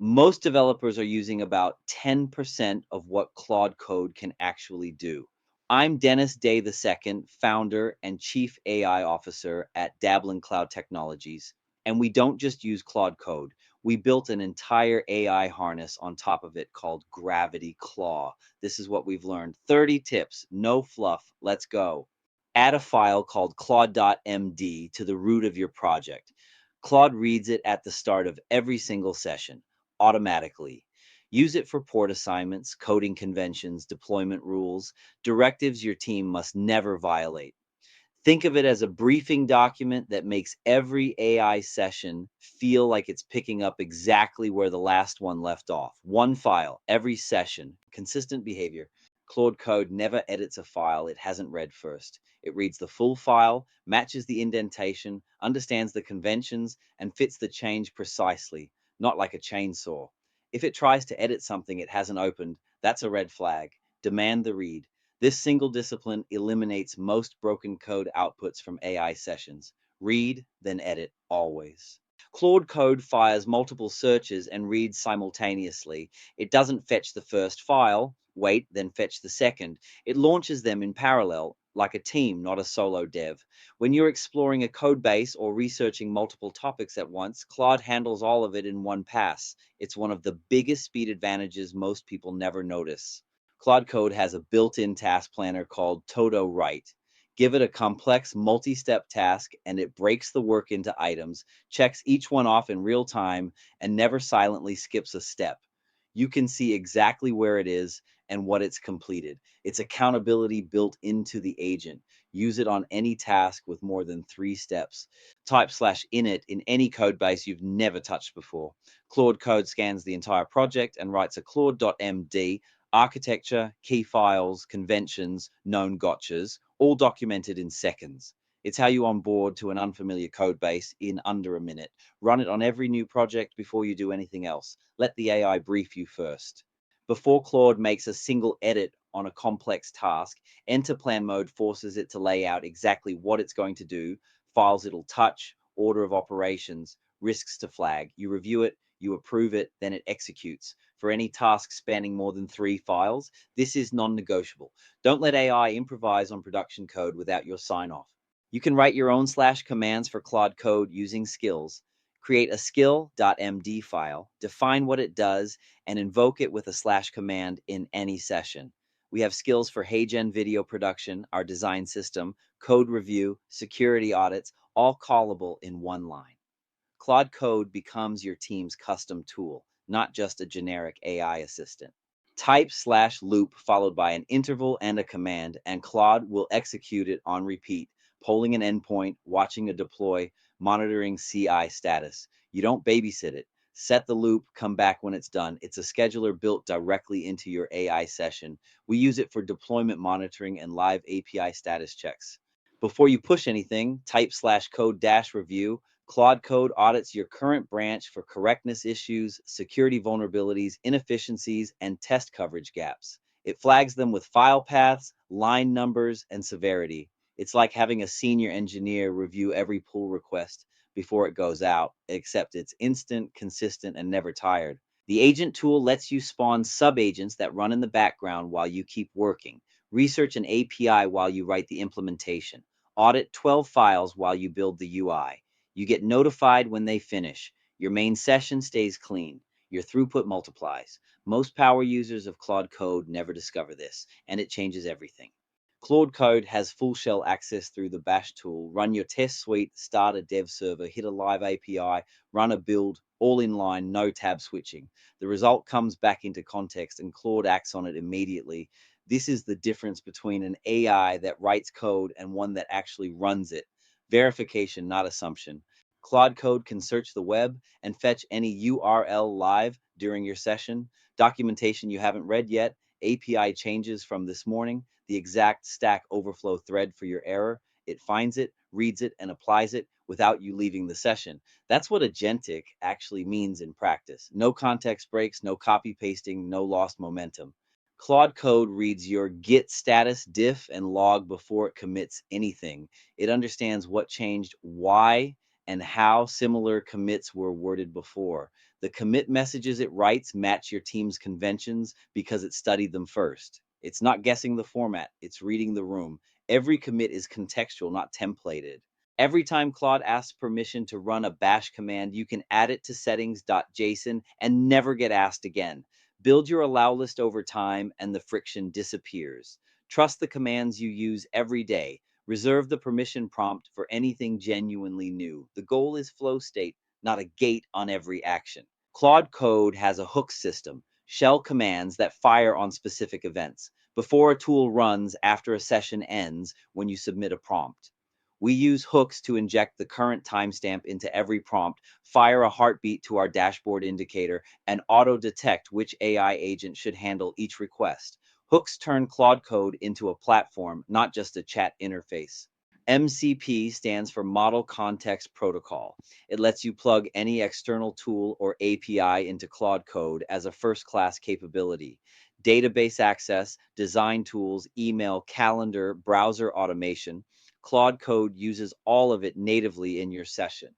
Most developers are using about 10% of what Claude Code can actually do. I'm Dennis Day II, founder and chief AI officer at Dabblin Cloud Technologies. And we don't just use Claude Code. We built an entire AI harness on top of it called Gravity Claw. This is what we've learned. 30 tips, no fluff. Let's go. Add a file called Claude.md to the root of your project. Claude reads it at the start of every single session automatically. Use it for port assignments, coding conventions, deployment rules, directives your team must never violate. Think of it as a briefing document that makes every AI session feel like it's picking up exactly where the last one left off. One file, every session, consistent behavior. Claude Code never edits a file it hasn't read first. It reads the full file, matches the indentation, understands the conventions, and fits the change precisely, not like a chainsaw. If it tries to edit something it hasn't opened, that's a red flag. Demand the read. This single discipline eliminates most broken code outputs from AI sessions. Read, then edit, always. Claude Code fires multiple searches and reads simultaneously. It doesn't fetch the first file, wait, then fetch the second. It launches them in parallel, like a team, not a solo dev. When you're exploring a code base or researching multiple topics at once, Claude handles all of it in one pass. It's one of the biggest speed advantages most people never notice. Claude Code has a built-in task planner called TodoWrite. Give it a complex multi-step task and it breaks the work into items, checks each one off in real time, and never silently skips a step. You can see exactly where it is and what it's completed. It's accountability built into the agent. Use it on any task with more than 3 steps. Type /init in any code base you've never touched before. Claude Code scans the entire project and writes a Claude.md architecture, key files, conventions, known gotchas, all documented in seconds. It's how you onboard to an unfamiliar code base in under a minute. Run it on every new project before you do anything else. Let the AI brief you first. Before Claude makes a single edit on a complex task, EnterPlanMode forces it to lay out exactly what it's going to do, files it'll touch, order of operations, risks to flag. You review it, you approve it, then it executes. For any task spanning more than 3 files, this is non-negotiable. Don't let AI improvise on production code without your sign-off. You can write your own /commands for Claude Code using skills. Create a skill.md file, define what it does, and invoke it with a /command in any session. We have skills for HeyGen video production, our design system, code review, security audits, all callable in one line. Claude Code becomes your team's custom tool, not just a generic AI assistant. Type /loop followed by an interval and a command, and Claude will execute it on repeat, polling an endpoint, watching a deploy, monitoring CI status. You don't babysit it. Set the loop, come back when it's done. It's a scheduler built directly into your AI session. We use it for deployment monitoring and live API status checks. Before you push anything, type /code-review. Claude Code audits your current branch for correctness issues, security vulnerabilities, inefficiencies, and test coverage gaps. It flags them with file paths, line numbers, and severity. It's like having a senior engineer review every pull request before it goes out, except it's instant, consistent, and never tired. The agent tool lets you spawn sub-agents that run in the background while you keep working. Research an API while you write the implementation. Audit 12 files while you build the UI. You get notified when they finish. Your main session stays clean. Your throughput multiplies. Most power users of Claude Code never discover this, and it changes everything. Claude Code has full shell access through the Bash tool. Run your test suite, start a dev server, hit a live API, run a build, all in line, no tab switching. The result comes back into context and Claude acts on it immediately. This is the difference between an AI that writes code and one that actually runs it. Verification, not assumption. Claude Code can search the web and fetch any URL live during your session. Documentation you haven't read yet, API changes from this morning, the exact Stack Overflow thread for your error. It finds it, reads it, and applies it without you leaving the session. That's what agentic actually means in practice. No context breaks, no copy pasting, no lost momentum. Claude Code reads your Git status, diff, and log before it commits anything. It understands what changed, why, and how similar commits were worded before. The commit messages it writes match your team's conventions because it studied them first. It's not guessing the format, it's reading the room. Every commit is contextual, not templated. Every time Claude asks permission to run a bash command, you can add it to settings.json and never get asked again. Build your allow list over time and the friction disappears. Trust the commands you use every day. Reserve the permission prompt for anything genuinely new. The goal is flow state, not a gate on every action. Claude Code has a hook system, shell commands that fire on specific events, before a tool runs, after a session ends, when you submit a prompt. We use hooks to inject the current timestamp into every prompt, fire a heartbeat to our dashboard indicator, and auto-detect which AI agent should handle each request. Hooks turn Claude Code into a platform, not just a chat interface. MCP stands for Model Context Protocol. It lets you plug any external tool or API into Claude Code as a first-class capability. Database access, design tools, email, calendar, browser automation. Claude Code uses all of it natively in your session.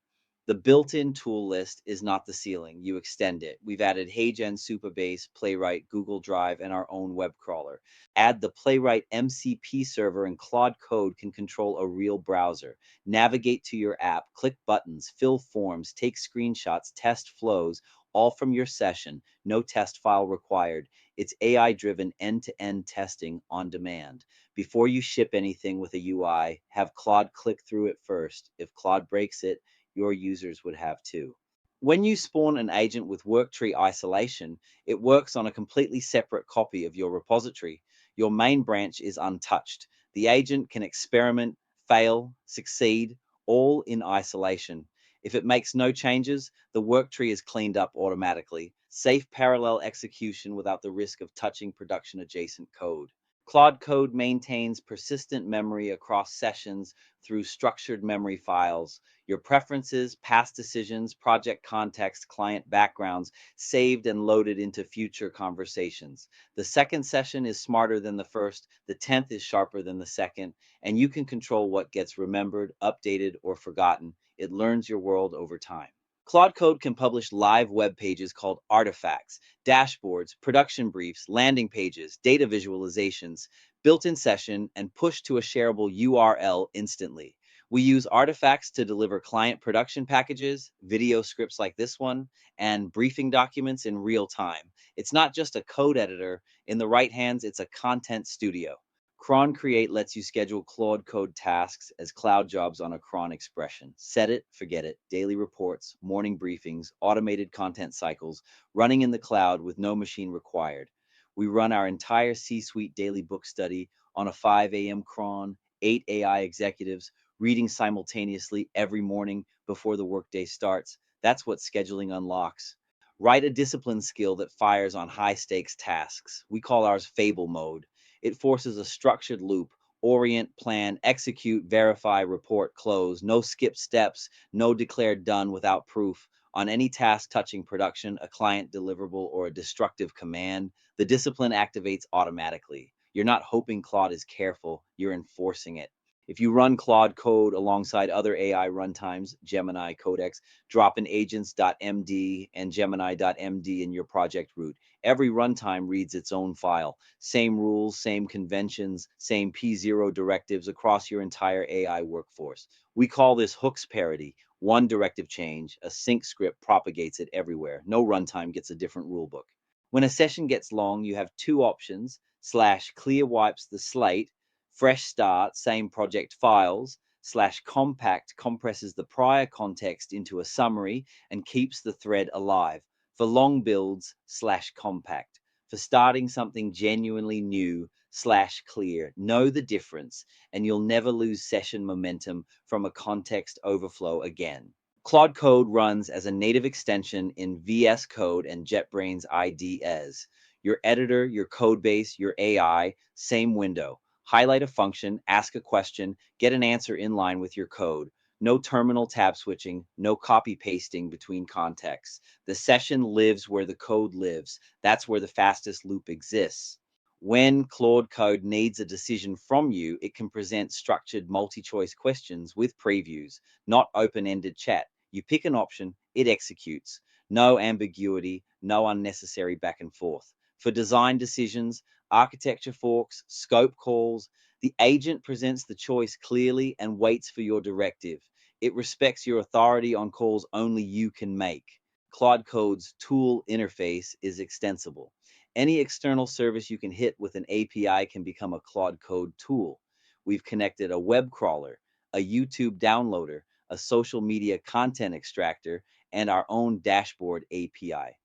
The built-in tool list is not the ceiling. You extend it. We've added HeyGen, Supabase, Playwright, Google Drive, and our own web crawler. Add the Playwright MCP server and Claude Code can control a real browser. Navigate to your app, click buttons, fill forms, take screenshots, test flows, all from your session. No test file required. It's AI-driven end-to-end testing on demand. Before you ship anything with a UI, have Claude click through it first. If Claude breaks it, your users would have too. When you spawn an agent with Worktree isolation, it works on a completely separate copy of your repository. Your main branch is untouched. The agent can experiment, fail, succeed, all in isolation. If it makes no changes, the Worktree is cleaned up automatically. Safe parallel execution without the risk of touching production adjacent code. Claude Code maintains persistent memory across sessions through structured memory files. Your preferences, past decisions, project context, client backgrounds saved and loaded into future conversations. The second session is smarter than the first, the 10th is sharper than the second, and you can control what gets remembered, updated, or forgotten. It learns your world over time. Claude Code can publish live web pages called artifacts, dashboards, production briefs, landing pages, data visualizations, built in session, and push to a shareable URL instantly. We use artifacts to deliver client production packages, video scripts like this one, and briefing documents in real time. It's not just a code editor. In the right hands, it's a content studio. CronCreate lets you schedule Claude Code tasks as cloud jobs on a cron expression. Set it, forget it. Daily reports, morning briefings, automated content cycles, running in the cloud with no machine required. We run our entire C-suite daily book study on a 5 a.m. cron, 8 AI executives, reading simultaneously every morning before the workday starts. That's what scheduling unlocks. Write a discipline skill that fires on high stakes tasks. We call ours Fable Mode. It forces a structured loop: orient, plan, execute, verify, report, close. No skip steps, no declared done without proof. On any task touching production, a client deliverable, or a destructive command, the discipline activates automatically. You're not hoping Claude is careful, you're enforcing it. If you run Claude Code alongside other AI runtimes, Gemini, Codex, drop in agents.md and Gemini.md in your project root. Every runtime reads its own file. Same rules, same conventions, same P0 directives across your entire AI workforce. We call this hooks parity. One directive change, a sync script propagates it everywhere. No runtime gets a different rulebook. When a session gets long, you have two options: slash clear wipes the slate, fresh start, same project files, slash compact compresses the prior context into a summary and keeps the thread alive. For long builds, slash compact. For starting something genuinely new, slash clear. Know the difference, and you'll never lose session momentum from a context overflow again. Claude Code runs as a native extension in VS Code and JetBrains IDEs. Your editor, your code base, your AI, same window. Highlight a function, ask a question, get an answer in line with your code. No terminal tab switching, no copy pasting between contexts. The session lives where the code lives. That's where the fastest loop exists. When Claude Code needs a decision from you, it can present structured multi-choice questions with previews, not open-ended chat. You pick an option, it executes. No ambiguity, no unnecessary back and forth. For design decisions, architecture forks, scope calls, the agent presents the choice clearly and waits for your directive. It respects your authority on calls only you can make. Claude Code's tool interface is extensible. Any external service you can hit with an API can become a Claude Code tool. We've connected a web crawler, a YouTube downloader, a social media content extractor, and our own dashboard API.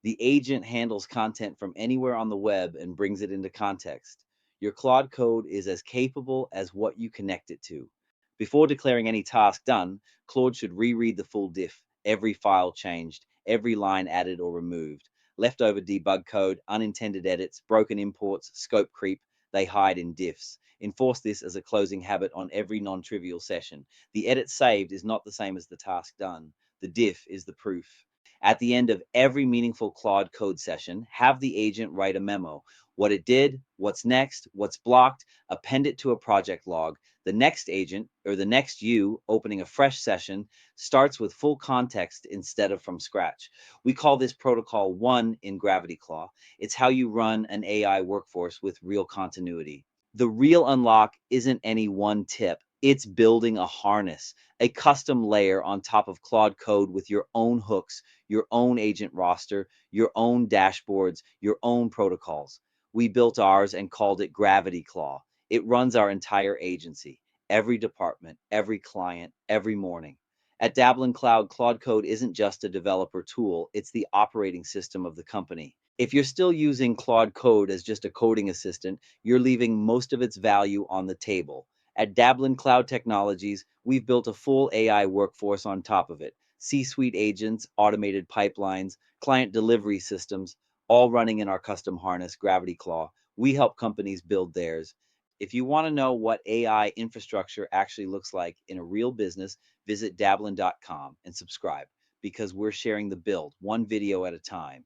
The agent handles content from anywhere on the web and brings it into context. Your Claude Code is as capable as what you connect it to. Before declaring any task done, Claude should reread the full diff, every file changed, every line added or removed. Leftover debug code, unintended edits, broken imports, scope creep, they hide in diffs. Enforce this as a closing habit on every non-trivial session. The edit saved is not the same as the task done. The diff is the proof. At the end of every meaningful Claude Code session, have the agent write a memo. What it did, what's next, what's blocked, append it to a project log. The next agent, or the next you, opening a fresh session, starts with full context instead of from scratch. We call this protocol 1 in Gravity Claw. It's how you run an AI workforce with real continuity. The real unlock isn't any one tip. It's building a harness, a custom layer on top of Claude Code with your own hooks, your own agent roster, your own dashboards, your own protocols. We built ours and called it Gravity Claw. It runs our entire agency, every department, every client, every morning. At Dabblin Cloud, Claude Code isn't just a developer tool, it's the operating system of the company. If you're still using Claude Code as just a coding assistant, you're leaving most of its value on the table. At Dabblin Cloud Technologies, we've built a full AI workforce on top of it. C-suite agents, automated pipelines, client delivery systems, all running in our custom harness, Gravity Claw. We help companies build theirs. If you want to know what AI infrastructure actually looks like in a real business, visit dabblin.com and subscribe because we're sharing the build one video at a time.